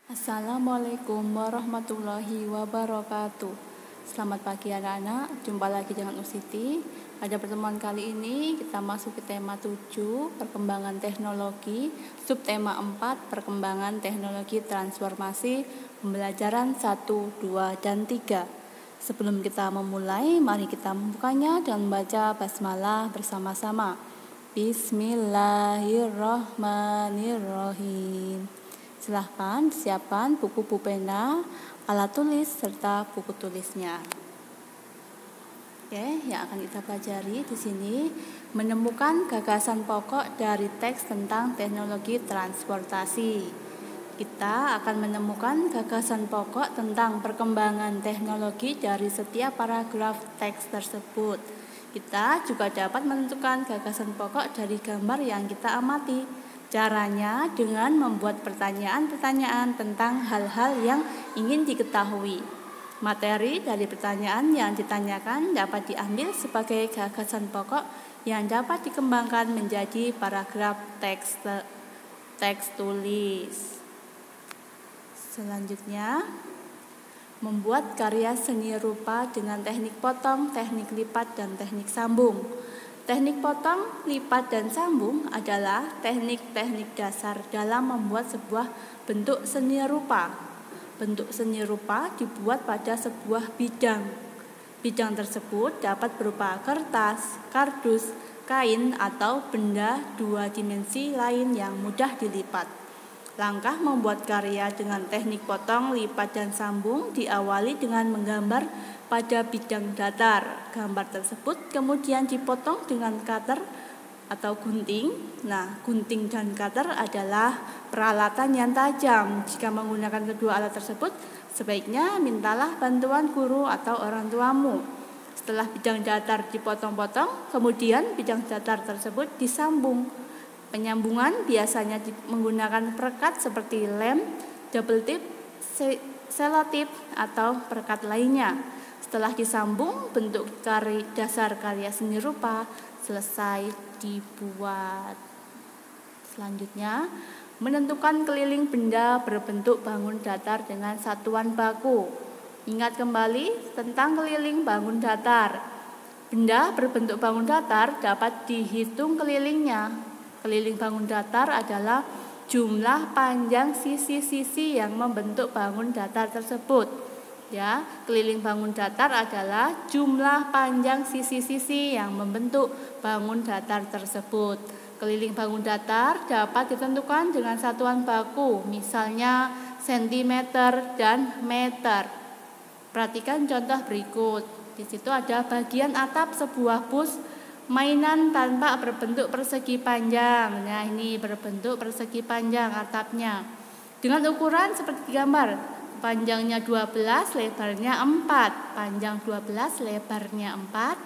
Assalamualaikum warahmatullahi wabarakatuh. Selamat pagi anak-anak, jumpa lagi dengan Usiti. Pada pertemuan kali ini kita masuk ke tema 7, perkembangan teknologi, subtema 4, perkembangan teknologi transformasi, pembelajaran 1, 2, dan 3. Sebelum kita memulai, mari kita membukanya dan membaca basmalah bersama-sama. Bismillahirrahmanirrahim. Silahkan siapkan buku pulpena, alat tulis, serta buku tulisnya. Oke, yang akan kita pelajari di sini menemukan gagasan pokok dari teks tentang teknologi transportasi. Kita akan menemukan gagasan pokok tentang perkembangan teknologi dari setiap paragraf teks tersebut. Kita juga dapat menentukan gagasan pokok dari gambar yang kita amati. Caranya dengan membuat pertanyaan-pertanyaan tentang hal-hal yang ingin diketahui. Materi dari pertanyaan yang ditanyakan dapat diambil sebagai gagasan pokok yang dapat dikembangkan menjadi paragraf teks tulis. Selanjutnya, membuat karya seni rupa dengan teknik potong, teknik lipat, dan teknik sambung. Teknik potong, lipat, dan sambung adalah teknik-teknik dasar dalam membuat sebuah bentuk seni rupa. Bentuk seni rupa dibuat pada sebuah bidang. Bidang tersebut dapat berupa kertas, kardus, kain, atau benda dua dimensi lain yang mudah dilipat. Langkah membuat karya dengan teknik potong, lipat, dan sambung diawali dengan menggambar pada bidang datar. Gambar tersebut kemudian dipotong dengan cutter atau gunting. Nah, gunting dan cutter adalah peralatan yang tajam. Jika menggunakan kedua alat tersebut, sebaiknya mintalah bantuan guru atau orang tuamu. Setelah bidang datar dipotong-potong, kemudian bidang datar tersebut disambung. Penyambungan biasanya menggunakan perekat seperti lem, double tip, selotip, atau perekat lainnya. Setelah disambung, bentuk dasar karya seni rupa selesai dibuat. Selanjutnya, menentukan keliling benda berbentuk bangun datar dengan satuan baku. Ingat kembali tentang keliling bangun datar. Benda berbentuk bangun datar dapat dihitung kelilingnya. Keliling bangun datar adalah jumlah panjang sisi-sisi yang membentuk bangun datar tersebut. Ya, keliling bangun datar adalah jumlah panjang sisi-sisi yang membentuk bangun datar tersebut. Keliling bangun datar dapat ditentukan dengan satuan baku, misalnya sentimeter dan meter. Perhatikan contoh berikut. Di situ ada bagian atap sebuah bus mainan tanpa berbentuk persegi panjang. Nah, ini berbentuk persegi panjang atapnya. Dengan ukuran seperti gambar. Panjangnya 12, lebarnya 4. Panjang 12, lebarnya 4.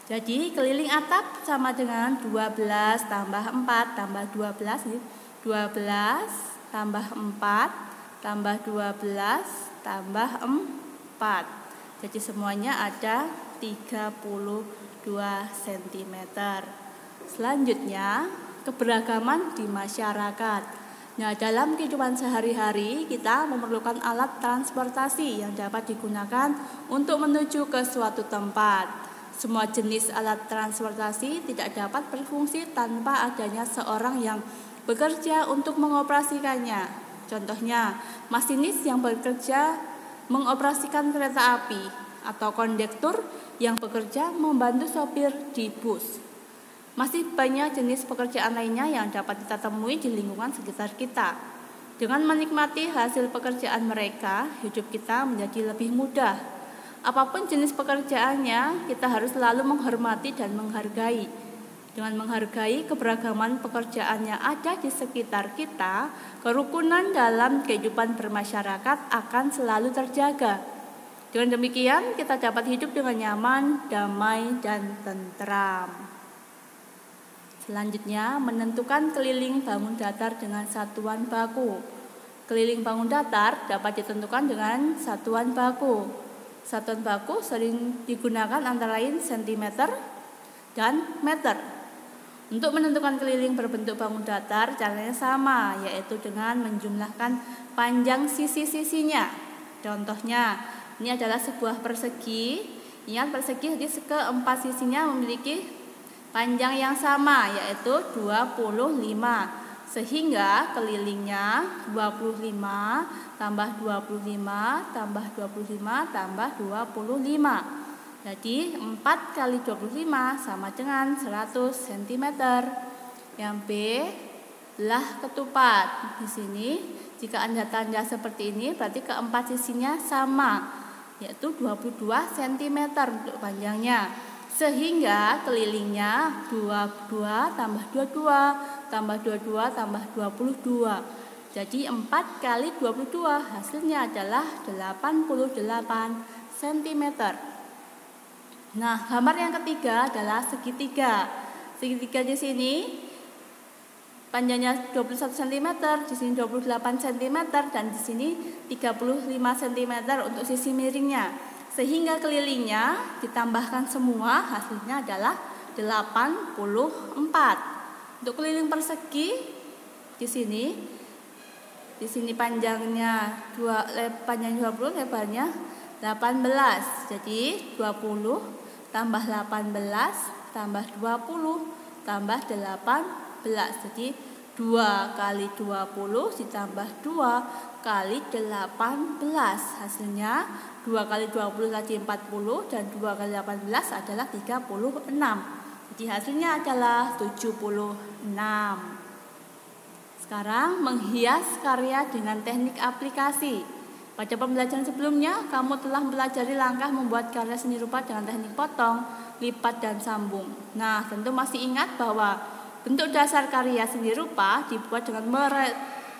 Jadi keliling atap sama dengan 12 tambah 4 tambah 12. 12 tambah 4 tambah 12 tambah 4. Jadi semuanya ada 32 cm. Selanjutnya, keberagaman di masyarakat. Nah, dalam kehidupan sehari-hari kita memerlukan alat transportasi yang dapat digunakan untuk menuju ke suatu tempat. Semua jenis alat transportasi tidak dapat berfungsi tanpa adanya seorang yang bekerja untuk mengoperasikannya. Contohnya, masinis yang bekerja mengoperasikan kereta api atau kondektur yang bekerja membantu sopir di bus. Masih banyak jenis pekerjaan lainnya yang dapat kita temui di lingkungan sekitar kita. Dengan menikmati hasil pekerjaan mereka, hidup kita menjadi lebih mudah. Apapun jenis pekerjaannya, kita harus selalu menghormati dan menghargai. Dengan menghargai keberagaman pekerjaan yang ada di sekitar kita, kerukunan dalam kehidupan bermasyarakat akan selalu terjaga. Dengan demikian, kita dapat hidup dengan nyaman, damai, dan tentram. Selanjutnya, menentukan keliling bangun datar dengan satuan baku. Keliling bangun datar dapat ditentukan dengan satuan baku. Satuan baku sering digunakan antara lain sentimeter dan meter. Untuk menentukan keliling berbentuk bangun datar, caranya sama, yaitu dengan menjumlahkan panjang sisi-sisinya. Contohnya, ini adalah sebuah persegi. Ingat persegi, jadi keempat sisinya memiliki panjang yang sama, yaitu 25. Sehingga kelilingnya 25 tambah 25 tambah 25 tambah 25. Jadi 4 kali 25 sama dengan 100 cm. Yang B, belah ketupat. Di sini jika Anda tanda seperti ini berarti keempat sisinya sama, yaitu 22 cm untuk panjangnya. Sehingga kelilingnya 22 tambah 22 tambah 22 tambah 22. Jadi 4 kali 22 hasilnya adalah 88 cm. Nah, gambar yang ketiga adalah segitiga. Segitiga di sini panjangnya 21 cm, di sini 28 cm, dan di sini 35 cm untuk sisi miringnya. Sehingga kelilingnya ditambahkan semua hasilnya adalah 84. Untuk keliling persegi di sini panjangnya 20, lebarnya 18. Jadi 20 tambah 18 tambah 20 tambah 18. Jadi 2 kali 20 ditambah 2 kali 18. Hasilnya 2 kali 20 tadi 40 dan 2 kali 18 adalah 36. Jadi hasilnya adalah 76. Sekarang menghias karya dengan teknik aplikasi. Pada pembelajaran sebelumnya, kamu telah mempelajari langkah membuat karya seni rupa dengan teknik potong, lipat, dan sambung. Nah, tentu masih ingat bahwa bentuk dasar karya seni rupa dibuat dengan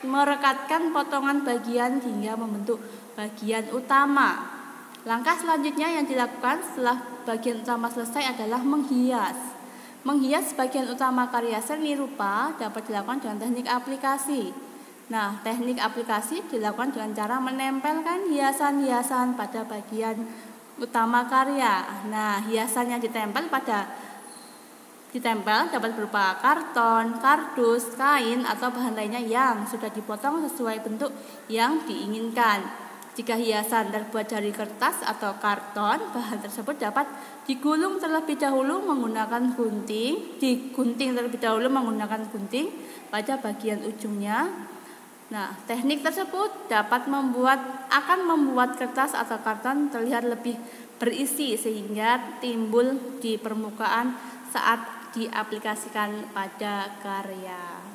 merekatkan potongan bagian hingga membentuk bagian utama. Langkah selanjutnya yang dilakukan setelah bagian utama selesai adalah menghias. Menghias bagian utama karya seni rupa dapat dilakukan dengan teknik aplikasi. Nah, teknik aplikasi dilakukan dengan cara menempelkan hiasan-hiasan pada bagian utama karya. Nah, hiasan yang ditempel dapat berupa karton, kardus, kain, atau bahan lainnya yang sudah dipotong sesuai bentuk yang diinginkan. Jika hiasan terbuat dari kertas atau karton, bahan tersebut dapat digulung terlebih dahulu menggunakan gunting, pada bagian ujungnya. Nah, teknik tersebut akan membuat kertas atau karton terlihat lebih berisi sehingga timbul di permukaan saat diaplikasikan pada karya.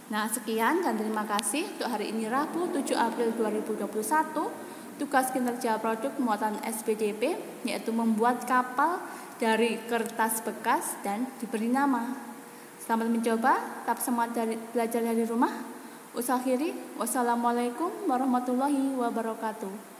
Nah, sekian dan terima kasih untuk hari ini Rabu 7 April 2021. Tugas kinerja produk muatan SPDP yaitu membuat kapal dari kertas bekas dan diberi nama. Selamat mencoba, tetap semangat belajar dari rumah. Usakhiri, wassalamualaikum warahmatullahi wabarakatuh.